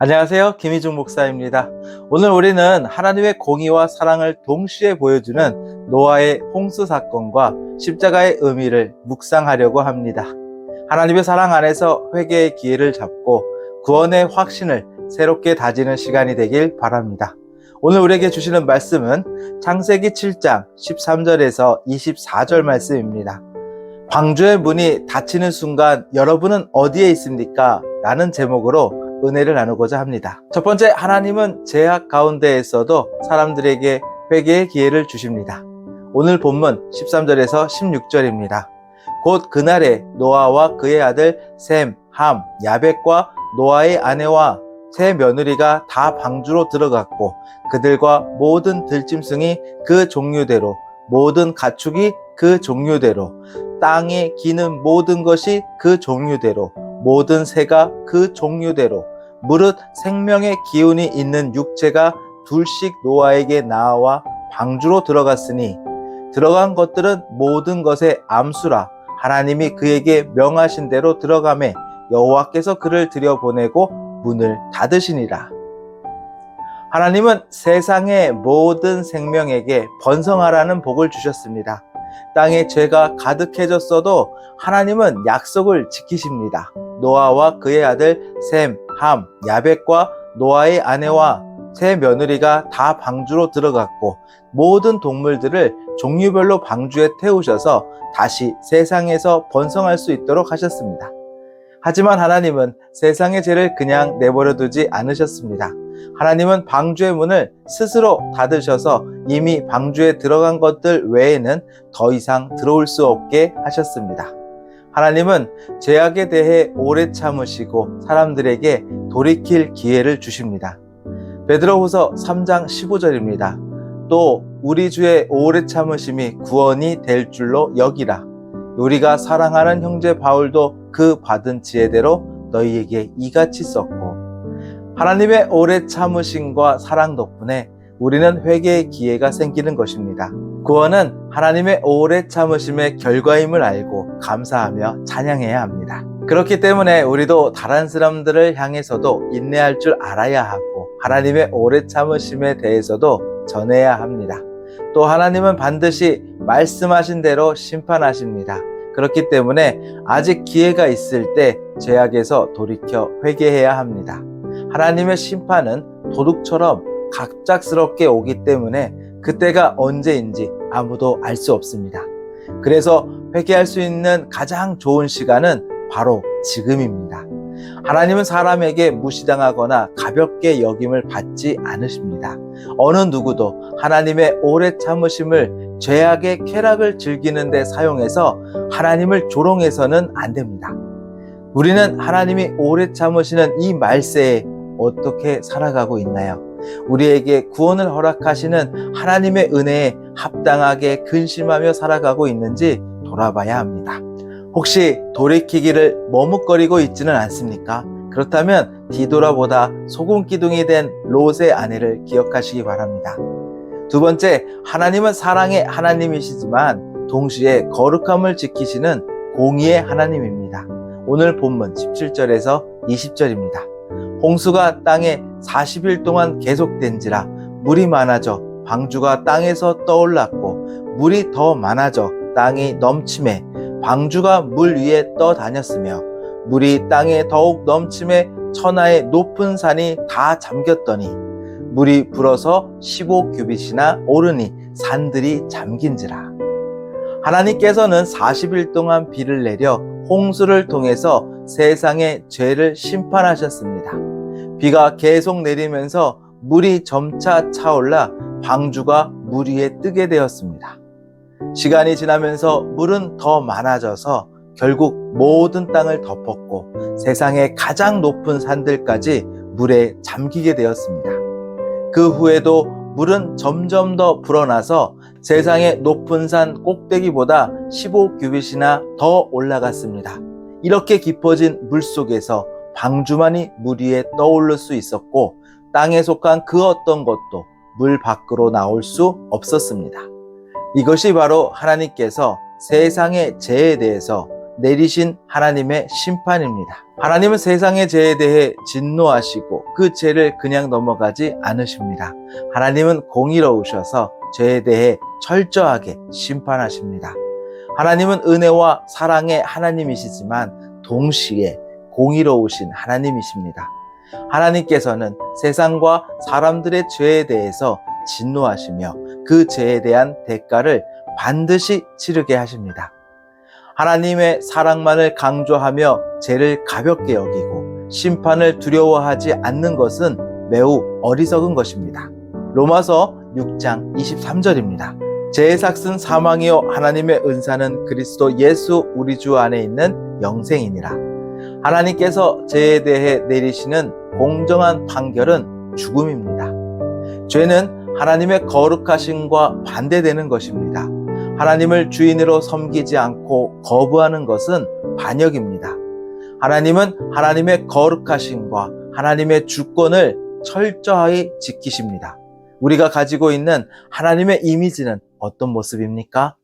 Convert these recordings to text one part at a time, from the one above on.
안녕하세요. 김희중 목사입니다. 오늘 우리는 하나님의 공의와 사랑을 동시에 보여주는 노아의 홍수 사건과 십자가의 의미를 묵상하려고 합니다. 하나님의 사랑 안에서 회개의 기회를 잡고 구원의 확신을 새롭게 다지는 시간이 되길 바랍니다. 오늘 우리에게 주시는 말씀은 창세기 7장 13절에서 24절 말씀입니다. 방주의 문이 닫히는 순간 여러분은 어디에 있습니까? 라는 제목으로 은혜를 나누고자 합니다. 첫 번째, 하나님은 제약 가운데에서도 사람들에게 회개의 기회를 주십니다. 오늘 본문 13절에서 16절입니다. 곧 그날에 노아와 그의 아들 셈, 함, 야벳과 노아의 아내와 세 며느리가 다 방주로 들어갔고 그들과 모든 들짐승이 그 종류대로 모든 가축이 그 종류대로 땅에 기는 모든 것이 그 종류대로 모든 새가 그 종류대로 무릇 생명의 기운이 있는 육체가 둘씩 노아에게 나와 방주로 들어갔으니 들어간 것들은 모든 것의 암수라 하나님이 그에게 명하신 대로 들어가매 여호와께서 그를 들여보내고 문을 닫으시니라. 하나님은 세상의 모든 생명에게 번성하라는 복을 주셨습니다. 땅에 죄가 가득해졌어도 하나님은 약속을 지키십니다. 노아와 그의 아들 셈, 함, 야벳과 노아의 아내와 세 며느리가 다 방주로 들어갔고 모든 동물들을 종류별로 방주에 태우셔서 다시 세상에서 번성할 수 있도록 하셨습니다. 하지만 하나님은 세상의 죄를 그냥 내버려 두지 않으셨습니다. 하나님은 방주의 문을 스스로 닫으셔서 이미 방주에 들어간 것들 외에는 더 이상 들어올 수 없게 하셨습니다. 하나님은 죄악에 대해 오래 참으시고 사람들에게 돌이킬 기회를 주십니다. 베드로후서 3장 15절입니다. 또 우리 주의 오래 참으심이 구원이 될 줄로 여기라. 우리가 사랑하는 형제 바울도 그 받은 지혜대로 너희에게 이같이 썼고. 하나님의 오래 참으심과 사랑 덕분에 우리는 회개의 기회가 생기는 것입니다. 구원은 하나님의 오래 참으심의 결과임을 알고 감사하며 찬양해야 합니다. 그렇기 때문에 우리도 다른 사람들을 향해서도 인내할 줄 알아야 하고 하나님의 오래 참으심에 대해서도 전해야 합니다. 또 하나님은 반드시 말씀하신 대로 심판하십니다. 그렇기 때문에 아직 기회가 있을 때 죄악에서 돌이켜 회개해야 합니다. 하나님의 심판은 도둑처럼 갑작스럽게 오기 때문에 그때가 언제인지 아무도 알 수 없습니다. 그래서 회개할 수 있는 가장 좋은 시간은 바로 지금입니다. 하나님은 사람에게 무시당하거나 가볍게 여김을 받지 않으십니다. 어느 누구도 하나님의 오래 참으심을 죄악의 쾌락을 즐기는 데 사용해서 하나님을 조롱해서는 안 됩니다. 우리는 하나님이 오래 참으시는 이 말세에 어떻게 살아가고 있나요? 우리에게 구원을 허락하시는 하나님의 은혜에 합당하게 근심하며 살아가고 있는지 돌아봐야 합니다. 혹시 돌이키기를 머뭇거리고 있지는 않습니까? 그렇다면 뒤돌아보다 소금 기둥이 된 롯의 아내를 기억하시기 바랍니다. 두 번째, 하나님은 사랑의 하나님이시지만 동시에 거룩함을 지키시는 공의의 하나님입니다. 오늘 본문 17절에서 20절입니다. 홍수가 땅에 40일 동안 계속된지라 물이 많아져 방주가 땅에서 떠올랐고 물이 더 많아져 땅이 넘침에 방주가 물 위에 떠다녔으며 물이 땅에 더욱 넘침에 천하의 높은 산이 다 잠겼더니 물이 불어서 15규빗이나 오르니 산들이 잠긴지라. 하나님께서는 40일 동안 비를 내려 홍수를 통해서 세상의 죄를 심판하셨습니다. 비가 계속 내리면서 물이 점차 차올라 방주가 물 위에 뜨게 되었습니다. 시간이 지나면서 물은 더 많아져서 결국 모든 땅을 덮었고 세상의 가장 높은 산들까지 물에 잠기게 되었습니다. 그 후에도 물은 점점 더 불어나서 세상의 높은 산 꼭대기보다 15규빗이나 더 올라갔습니다. 이렇게 깊어진 물 속에서 방주만이 물 위에 떠오를 수 있었고 땅에 속한 그 어떤 것도 물 밖으로 나올 수 없었습니다. 이것이 바로 하나님께서 세상의 죄에 대해서 내리신 하나님의 심판입니다. 하나님은 세상의 죄에 대해 진노하시고 그 죄를 그냥 넘어가지 않으십니다. 하나님은 공의로우셔서 죄에 대해 철저하게 심판하십니다. 하나님은 은혜와 사랑의 하나님이시지만 동시에 공의로우신 하나님이십니다. 하나님께서는 세상과 사람들의 죄에 대해서 진노하시며 그 죄에 대한 대가를 반드시 치르게 하십니다. 하나님의 사랑만을 강조하며 죄를 가볍게 여기고 심판을 두려워하지 않는 것은 매우 어리석은 것입니다. 로마서 6장 23절입니다. 죄의 삭은 사망이요 하나님의 은사는 그리스도 예수 우리 주 안에 있는 영생이니라. 하나님께서 죄에 대해 내리시는 공정한 판결은 죽음입니다. 죄는 하나님의 거룩하심과 반대되는 것입니다. 하나님을 주인으로 섬기지 않고 거부하는 것은 반역입니다. 하나님은 하나님의 거룩하심과 하나님의 주권을 철저히 지키십니다. 우리가 가지고 있는 하나님의 이미지는 어떤 모습입니까?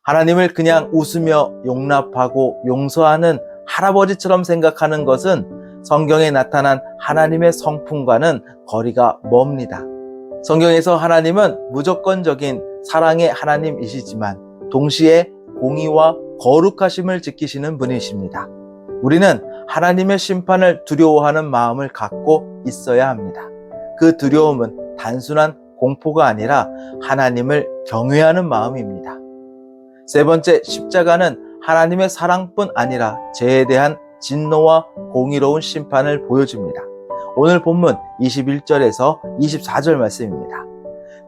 하나님을 그냥 웃으며 용납하고 용서하는 할아버지처럼 생각하는 것은 성경에 나타난 하나님의 성품과는 거리가 멉니다. 성경에서 하나님은 무조건적인 사랑의 하나님이시지만 동시에 공의와 거룩하심을 지키시는 분이십니다. 우리는 하나님의 심판을 두려워하는 마음을 갖고 있어야 합니다. 그 두려움은 단순한 공포가 아니라 하나님을 경외하는 마음입니다. 세 번째, 십자가는 하나님의 사랑뿐 아니라 죄에 대한 진노와 공의로운 심판을 보여줍니다. 오늘 본문 21절에서 24절 말씀입니다.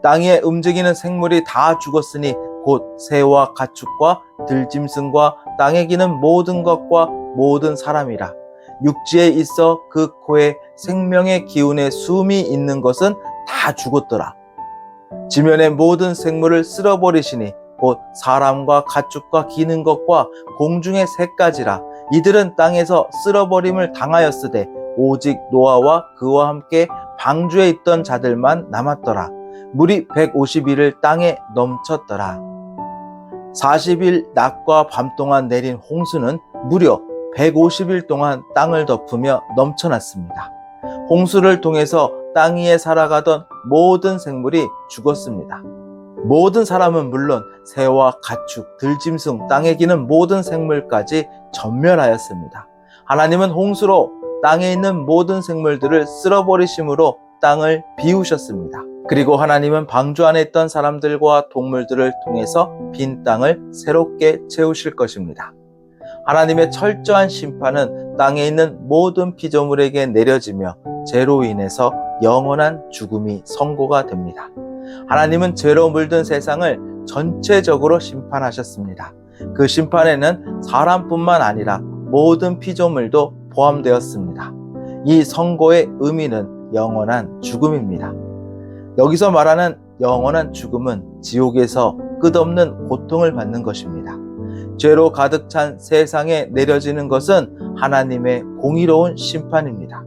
땅 위에 움직이는 생물이 다 죽었으니 곧 새와 가축과 들짐승과 땅에 기는 모든 것과 모든 사람이라. 육지에 있어 그 코에 생명의 기운에 숨이 있는 것은 다 죽었더라. 지면의 모든 생물을 쓸어버리시니 곧 사람과 가축과 기는 것과 공중의 새까지라. 이들은 땅에서 쓸어버림을 당하였으되 오직 노아와 그와 함께 방주에 있던 자들만 남았더라. 물이 150일을 땅에 넘쳤더라. 40일 낮과 밤 동안 내린 홍수는 무려 150일 동안 땅을 덮으며 넘쳐났습니다. 홍수를 통해서 땅 위에 살아가던 모든 생물이 죽었습니다. 모든 사람은 물론 새와 가축, 들짐승, 땅에 기는 모든 생물까지 전멸하였습니다. 하나님은 홍수로 땅에 있는 모든 생물들을 쓸어버리심으로 땅을 비우셨습니다. 그리고 하나님은 방주 안에 있던 사람들과 동물들을 통해서 빈 땅을 새롭게 채우실 것입니다. 하나님의 철저한 심판은 땅에 있는 모든 피조물에게 내려지며 죄로 인해서 영원한 죽음이 선고가 됩니다. 하나님은 죄로 물든 세상을 전체적으로 심판하셨습니다. 그 심판에는 사람뿐만 아니라 모든 피조물도 포함되었습니다. 이 선고의 의미는 영원한 죽음입니다. 여기서 말하는 영원한 죽음은 지옥에서 끝없는 고통을 받는 것입니다. 죄로 가득 찬 세상에 내려지는 것은 하나님의 공의로운 심판입니다.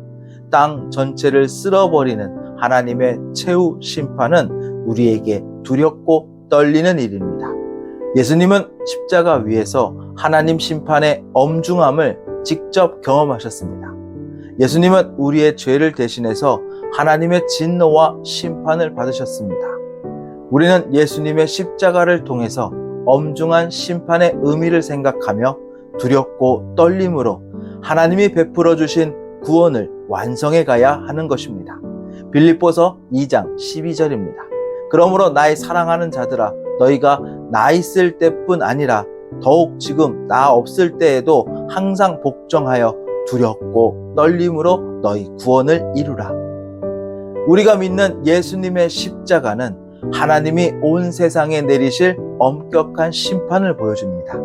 땅 전체를 쓸어버리는 하나님의 최후 심판은 우리에게 두렵고 떨리는 일입니다. 예수님은 십자가 위에서 하나님 심판의 엄중함을 직접 경험하셨습니다. 예수님은 우리의 죄를 대신해서 하나님의 진노와 심판을 받으셨습니다. 우리는 예수님의 십자가를 통해서 엄중한 심판의 의미를 생각하며 두렵고 떨림으로 하나님이 베풀어 주신 구원을 완성해 가야 하는 것입니다. 빌립보서 2장 12절입니다. 그러므로 나의 사랑하는 자들아, 너희가 나 있을 때뿐 아니라 더욱 지금 나 없을 때에도 항상 복종하여 두렵고 떨림으로 너희 구원을 이루라. 우리가 믿는 예수님의 십자가는 하나님이 온 세상에 내리실 엄격한 심판을 보여줍니다.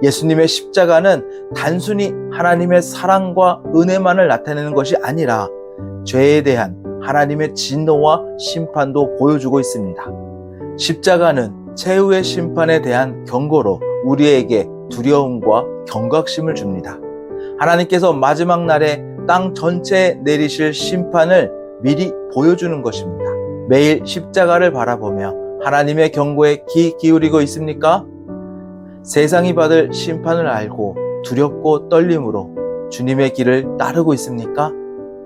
예수님의 십자가는 단순히 하나님의 사랑과 은혜만을 나타내는 것이 아니라 죄에 대한 하나님의 진노와 심판도 보여주고 있습니다. 십자가는 최후의 심판에 대한 경고로 우리에게 두려움과 경각심을 줍니다. 하나님께서 마지막 날에 땅 전체에 내리실 심판을 미리 보여주는 것입니다. 매일 십자가를 바라보며 하나님의 경고에 귀 기울이고 있습니까? 세상이 받을 심판을 알고 두렵고 떨림으로 주님의 길을 따르고 있습니까?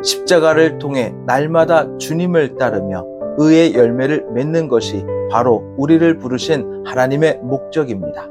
십자가를 통해 날마다 주님을 따르며 의의 열매를 맺는 것이 바로 우리를 부르신 하나님의 목적입니다.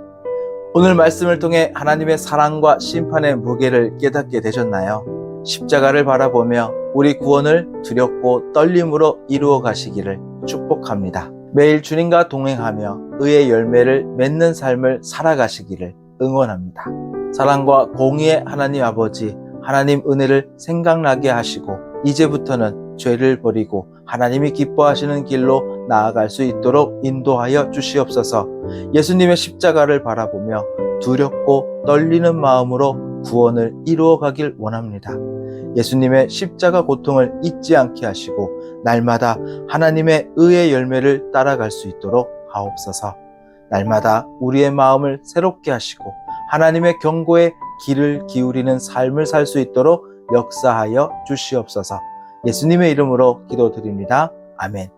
오늘 말씀을 통해 하나님의 사랑과 심판의 무게를 깨닫게 되셨나요? 십자가를 바라보며 우리 구원을 두렵고 떨림으로 이루어 가시기를 축복합니다. 매일 주님과 동행하며 의의 열매를 맺는 삶을 살아가시기를 응원합니다. 사랑과 공의의 하나님 아버지, 하나님 은혜를 생각나게 하시고 이제부터는 죄를 버리고 하나님이 기뻐하시는 길로 나아갈 수 있도록 인도하여 주시옵소서. 예수님의 십자가를 바라보며 두렵고 떨리는 마음으로 구원을 이루어 가길 원합니다. 예수님의 십자가 고통을 잊지 않게 하시고 날마다 하나님의 의의 열매를 따라갈 수 있도록 하옵소서. 날마다 우리의 마음을 새롭게 하시고 하나님의 경고에 귀를 기울이는 삶을 살 수 있도록 역사하여 주시옵소서. 예수님의 이름으로 기도드립니다. 아멘.